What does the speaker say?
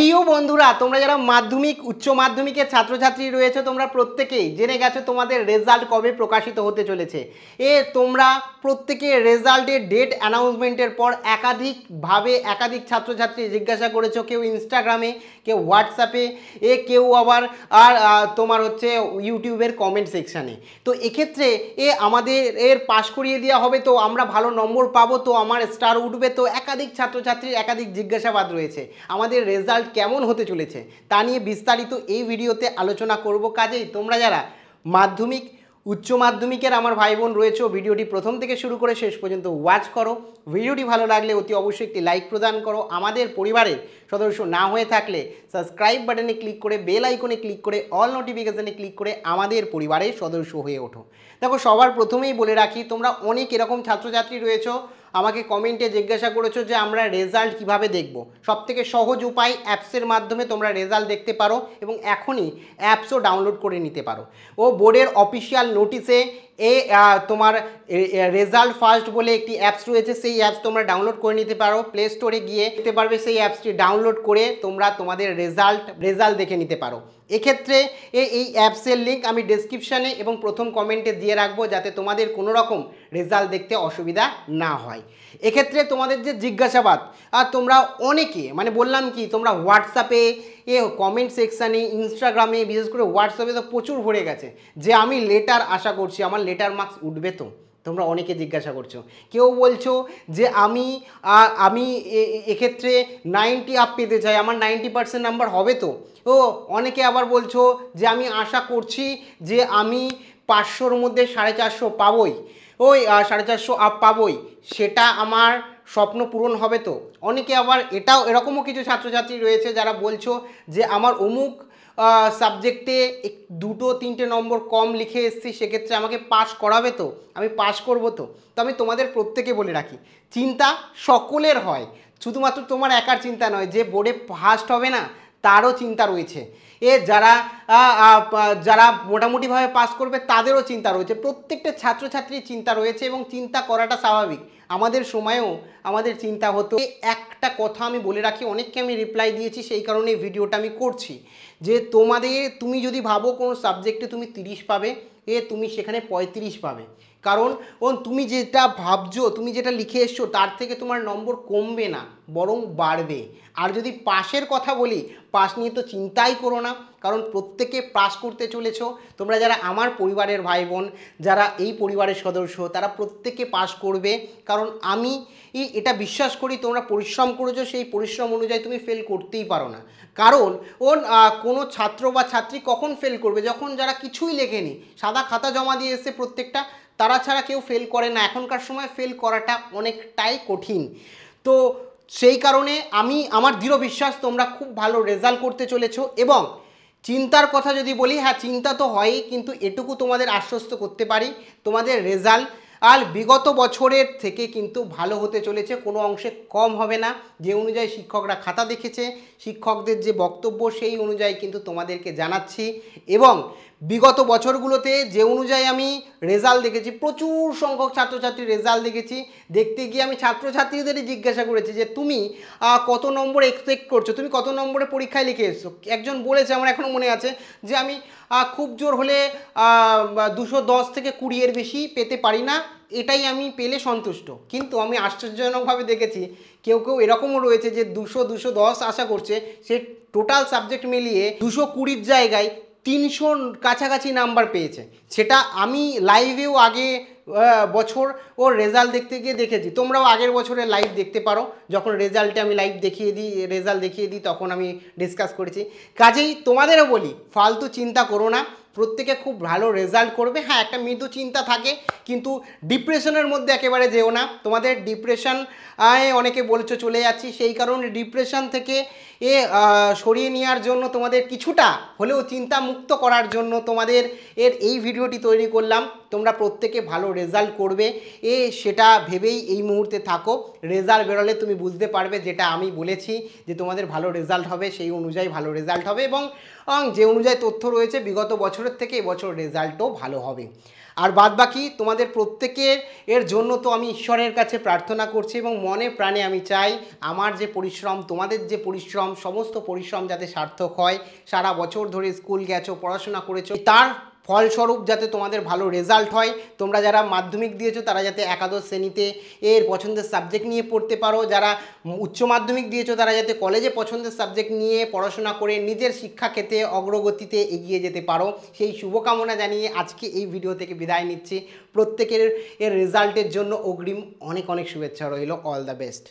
প্রিয় বন্ধুরা, তোমরা যারা মাধ্যমিক উচ্চ মাধ্যমিকের ছাত্রছাত্রী রয়েছে তোমরা প্রত্যেকেই জেনে গেছো তোমাদের রেজাল্ট কবে প্রকাশিত হতে চলেছে। তোমরা প্রত্যেকে রেজাল্টের ডেট অ্যানাউন্সমেন্টের পর একাধিক ছাত্রছাত্রী জিজ্ঞাসা করেছো, কেউ ইনস্টাগ্রামে, কেউ হোয়াটসঅ্যাপে, কেউ আবার তোমার হচ্ছে ইউটিউবের কমেন্ট সেকশানে। তো এক্ষেত্রে আমাদের পাস করিয়ে দেওয়া হবে, তো আমরা ভালো নম্বর পাবো, তো আমার স্টার উঠবে, তো একাধিক ছাত্রছাত্রীর একাধিক জিজ্ঞাসাবাদ রয়েছে। আমাদের রেজাল্ট কেমন হতে চলেছে তা নিয়ে বিস্তারিত এই ভিডিওতে আলোচনা করব। কাজেই তোমরা যারা মাধ্যমিক উচ্চ মাধ্যমিকের আমার ভাই বোন রয়েছে, ভিডিওটি প্রথম থেকে শুরু করে শেষ পর্যন্ত ওয়াচ করো। ভিডিওটি ভালো লাগলে অতি অবশ্যই একটি লাইক প্রদান করো। আমাদের পরিবারের সদস্য না হয়ে থাকলে সাবস্ক্রাইব বাটনে ক্লিক করে বেল আইকনে ক্লিক করে অল নোটিফিকেশানে ক্লিক করে আমাদের পরিবারের সদস্য হয়ে ওঠো। দেখো, সবার প্রথমেই বলে রাখি, তোমরা অনেক এরকম ছাত্রছাত্রী রয়েছো আমাকে কমেন্টে জিজ্ঞাসা করেছো যে আমরা রেজাল্ট কিভাবে দেখব। সবথেকে সহজ উপায়, অ্যাপসের মাধ্যমে তোমরা রেজাল্ট দেখতে পারো এবং এখনই অ্যাপসও ডাউনলোড করে নিতে পারো। বোর্ডের অফিসিয়াল নোটিশে তোমার রেজাল্ট ফার্স্ট বলে একটি অ্যাপস রয়েছে, সেই অ্যাপস তোমরা ডাউনলোড করে নিতে পারো। প্লে স্টোরে গিয়ে দেখতে পারবে, সেই অ্যাপসটি ডাউনলোড করে তোমরা তোমাদের রেজাল্ট দেখে নিতে পারো। এক্ষেত্রে এই অ্যাপসের লিঙ্ক আমি ডেসক্রিপশানে এবং প্রথম কমেন্টে দিয়ে রাখবো, যাতে তোমাদের কোনো রকম রেজাল্ট দেখতে অসুবিধা না হয়। এক্ষেত্রে তোমাদের যে জিজ্ঞাসাবাদ, তোমরা অনেকে বললাম কি, তোমরা হোয়াটসঅ্যাপে কমেন্ট সেকশানে, ইনস্টাগ্রামে, বিশেষ করে হোয়াটসঅ্যাপে তো প্রচুর ভরে গেছে যে আমি লেটার আশা করছি, আমার লেটার মার্কস উঠবে। তো তোমরা অনেকে জিজ্ঞাসা করছো, কেউ বলছো যে আমি এক্ষেত্রে 90 আপ পেতে চাই, আমার 90% নাম্বার হবে। তো অনেকে আবার বলছো যে আমি আশা করছি যে আমি 500-র মধ্যে 450 পাবোই, 450 আপ পাবোই, সেটা আমার স্বপ্ন পূরণ হবে। তো অনেকে আবার এরকমও কিছু ছাত্রছাত্রী রয়েছে যারা বলছো যে আমার অমুক সাবজেক্টে 2-3টে নম্বর কম লিখে এসেছি, সেক্ষেত্রে আমাকে পাস করাবে, তো আমি পাস করব। তো আমি তোমাদের প্রত্যেকে বলে রাখি, চিন্তা সকলের হয়, শুধুমাত্র তোমার একার চিন্তা নয়। যে বোর্ডে ফার্স্ট হবে না তারও চিন্তা রয়েছে, যারা মোটামুটিভাবে পাস করবে তাদেরও চিন্তা রয়েছে। প্রত্যেকটা ছাত্রছাত্রীর চিন্তা রয়েছে এবং চিন্তা করাটা স্বাভাবিক। আমাদের সময়েও আমাদের চিন্তা হতো। একটা কথা আমি বলে রাখি, অনেককে আমি রিপ্লাই দিয়েছি, সেই কারণে এই ভিডিওটা আমি করছি, যে তুমি যদি ভাবো কোনো সাবজেক্টে তুমি 30 পাবে, তুমি সেখানে 35 পাবে। কারণ তুমি যেটা ভাবছো, তুমি যেটা লিখে এসছো, তার থেকে তোমার নম্বর কমবে না, বরং বাড়বে। আর যদি পাশের কথা বলি, পাস নিয়ে তো চিন্তাই করো না, কারণ প্রত্যেকে পাস করতে চলেছো। তোমরা যারা আমার পরিবারের ভাই বোন, যারা এই পরিবারের সদস্য, তারা প্রত্যেকে পাস করবে। কারণ আমি এটা বিশ্বাস করি, তোমরা পরিশ্রম করেছো, সেই পরিশ্রম অনুযায়ী তুমি ফেল করতেই পারো না। কারণ কোনো ছাত্র বা ছাত্রী কখন ফেল করবে, যখন যারা কিছুই লেখেনি, সাদা খাতা জমা দিয়ে এসছে প্রত্যেকটা, তারা ছাড়া কেউ ফেল করে না। এখনকার সময় ফেল করাটা অনেকটাই কঠিন। তো সেই কারণে আমার দৃঢ় বিশ্বাস তোমরা খুব ভালো রেজাল্ট করতে চলেছো। এবং চিন্তার কথা যদি বলি, হ্যাঁ চিন্তা তো হয়ই, কিন্তু এটুকু তোমাদের আশ্বস্ত করতে পারি, তোমাদের রেজাল্ট আর বিগত বছরের থেকে কিন্তু ভালো হতে চলেছে, কোনো অংশে কম হবে না। যে অনুযায়ী শিক্ষকরা খাতা দেখেছে, শিক্ষকদের যে বক্তব্য, সেই অনুযায়ী কিন্তু তোমাদেরকে জানাচ্ছি। এবং বিগত বছরগুলোতে যে অনুযায়ী আমি রেজাল্ট দেখেছি, প্রচুর সংখ্যক ছাত্রছাত্রী রেজাল্ট দেখেছি। দেখতে গিয়ে আমি ছাত্রছাত্রীদেরই জিজ্ঞাসা করেছি যে তুমি কত নম্বর এক্সপেক্ট করছো, তুমি কত নম্বরে পরীক্ষায় লিখে এসছো। একজন বলেছে, আমার এখনও মনে আছে, যে আমি খুব জোর হলে 210 থেকে 20 বেশি পেতে পারি না, এটাই আমি পেলে সন্তুষ্ট। কিন্তু আমি আশ্চর্যজনকভাবে দেখেছি কেউ এরকমও রয়েছে যে 200-210 আশা করছে, সে টোটাল সাবজেক্ট মিলিয়ে 220 জায়গায় 300 কাছাকাছি নাম্বার পেয়েছে। সেটা আমি লাইভেও আগে বছর ওর রেজাল্ট দেখতে গিয়ে দেখেছি। তোমরাও আগের বছরের লাইভ দেখতে পারো, যখন রেজাল্টে আমি রেজাল্ট দেখিয়ে দিই, তখন আমি ডিসকাস করেছি। কাজেই তোমাদেরও বলি, ফালতু চিন্তা করো না, প্রত্যেকে খুব ভালো রেজাল্ট করবে। হ্যাঁ, একটা মৃদু চিন্তা থাকে, কিন্তু ডিপ্রেশনের মধ্যে একেবারে যেও না। তোমাদের ডিপ্রেশন অনেকে বলছো চলে যাচ্ছি, সেই কারণে ডিপ্রেশন থেকে সরিয়ে নেওয়ার জন্য, তোমাদের কিছুটা হলেও চিন্তা মুক্ত করার জন্য তোমাদের এই ভিডিওটি তৈরি করলাম। তোমরা প্রত্যেকে ভালো রেজাল্ট করবে, সেটা ভেবেই এই মুহূর্তে থাকো। রেজাল্ট বেরোলে তুমি বুঝতে পারবে, যেটা আমি বলেছি যে তোমাদের ভালো রেজাল্ট হবে, সেই অনুযায়ী ভালো রেজাল্ট হবে। এবং যে অনুযায়ী তথ্য রয়েছে বিগত বছরের থেকে এবছর রেজাল্টও ভালো হবে। আর বাদবাকি তোমাদের প্রত্যেকের এর জন্য তো আমি ঈশ্বরের কাছে প্রার্থনা করছি এবং মনে প্রাণে আমি চাই আমার যে পরিশ্রম, তোমাদের যে পরিশ্রম, সমস্ত পরিশ্রম যাতে সার্থক হয়। সারা বছর ধরে স্কুল গেছো, পড়াশোনা করেছো, তার ফলস্বরূপ যাতে তোমাদের ভালো রেজাল্ট হয়। তোমরা যারা মাধ্যমিক দিয়েছো তারা যাতে একাদশ শ্রেণীতে এর পছন্দের সাবজেক্ট নিয়ে পড়তে পারো, যারা উচ্চ মাধ্যমিক দিয়েছো তারা যাতে কলেজে পছন্দের সাবজেক্ট নিয়ে পড়াশোনা করে নিজের শিক্ষাক্ষেত্রে অগ্রগতিতে এগিয়ে যেতে পারো, সেই শুভকামনা জানিয়ে আজকে এই ভিডিও থেকে বিদায় নিচ্ছি। প্রত্যেকের এর রেজাল্টের জন্য অগ্রিম অনেক অনেক শুভেচ্ছা রইল। All the best.